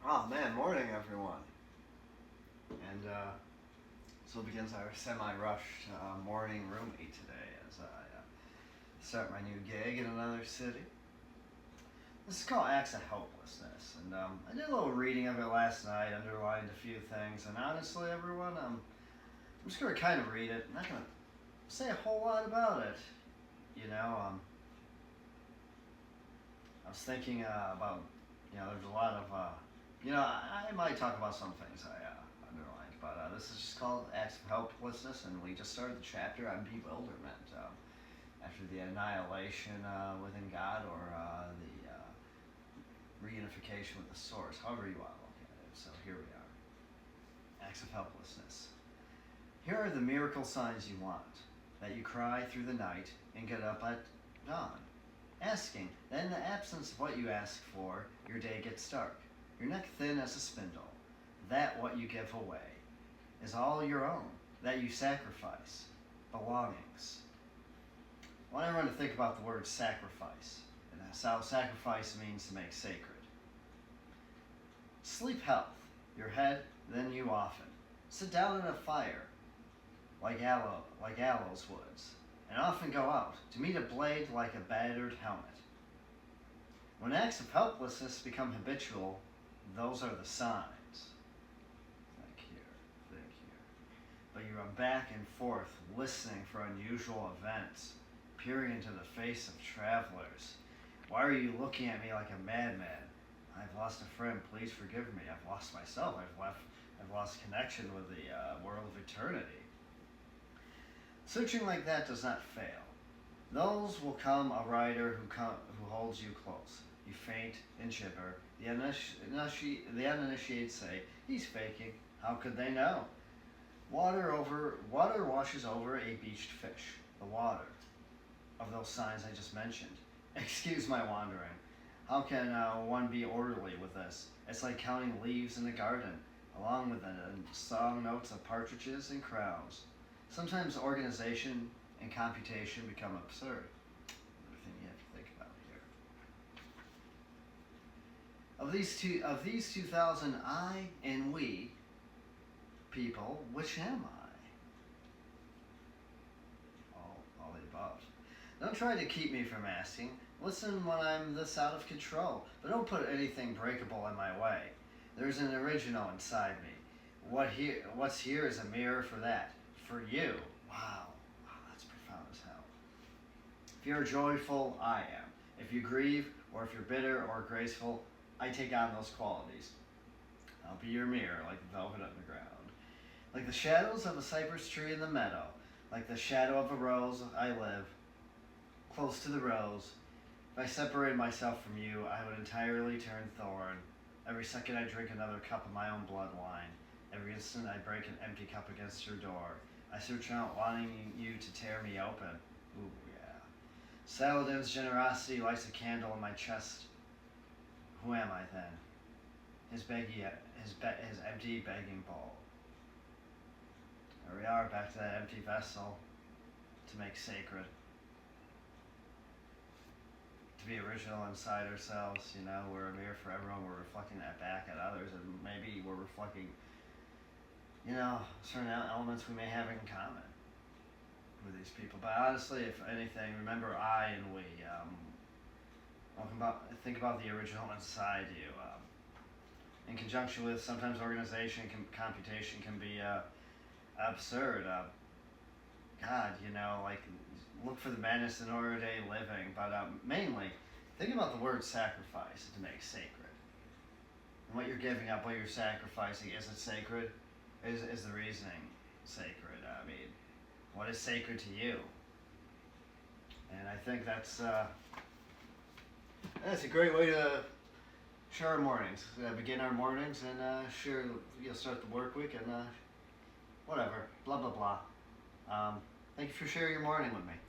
Oh man, morning everyone. And so begins our semi-rushed morning roomie today as I start my new gig in another city. This is called Acts of Helplessness, and I did a little reading of it last night, underlined a few things, and honestly everyone, I'm just going to kind of read it. I'm not going to say a whole lot about it. You know, I was thinking about, there's a lot of, I might talk about some things I underlined, but this is just called Acts of Helplessness, and we just started the chapter on bewilderment after the annihilation within God or the reunification with the source, however you want to look at it. So here we are. Acts of Helplessness. Here are the miracle signs you want, that you cry through the night and get up at dawn, asking that in the absence of what you ask for, your day gets dark, your neck thin as a spindle, that what you give away is all your own, that you sacrifice, belongings. I want everyone to think about the word sacrifice, and that's how sacrifice means to make sacred. Sleep health, your head, then you often. Sit down in a fire, like aloes woods, and often go out to meet a blade like a battered helmet. When acts of helplessness become habitual, those are the signs. Think here. But you run back and forth, listening for unusual events, peering into the face of travelers. Why are you looking at me like a madman? I've lost a friend, please forgive me. I've lost myself, I've lost connection with the world of eternity. Searching like that does not fail. Those will come a rider who holds you close. You faint and gibber. The uninitiated say, he's faking. How could they know? Water washes over a beached fish. The water of those signs I just mentioned. Excuse my wandering. How can one be orderly with this? It's like counting leaves in a garden, along with the song notes of partridges and crows. Sometimes organization and computation become absurd. Another thing you have to think about here. Of these 2,000 I and we people, which am I? All the above. Don't try to keep me from asking. Listen when I'm this out of control, but don't put anything breakable in my way. There's an original inside me. What's here is a mirror for that. For you. Wow, that's profound as hell. If you're joyful, I am. If you grieve, or if you're bitter or graceful, I take on those qualities. I'll be your mirror, like the velvet underground. Like the shadows of a cypress tree in the meadow, like the shadow of a rose, I live close to the rose. If I separated myself from you, I would entirely turn thorn. Every second I drink another cup of my own blood wine. Every instant I break an empty cup against your door. I search out wanting you to tear me open. Ooh, yeah. Saladin's generosity lights a candle in my chest. Who am I then? His empty begging bowl. There we are, back to that empty vessel to make sacred. To be original inside ourselves, we're a mirror for everyone. We're reflecting that back at others, and maybe we're reflecting certain elements we may have in common with these people. But honestly, if anything, remember I and we. Think about the original inside you. In conjunction with sometimes organization and computation can be absurd. God, look for the madness in everyday living. But mainly, think about the word sacrifice to make sacred. And what you're giving up, what you're sacrificing, is it sacred? Is the reasoning sacred? I mean, what is sacred to you? And I think that's a great way to share our mornings. Begin our mornings and start the work week and whatever, blah blah blah. Thank you for sharing your morning with me.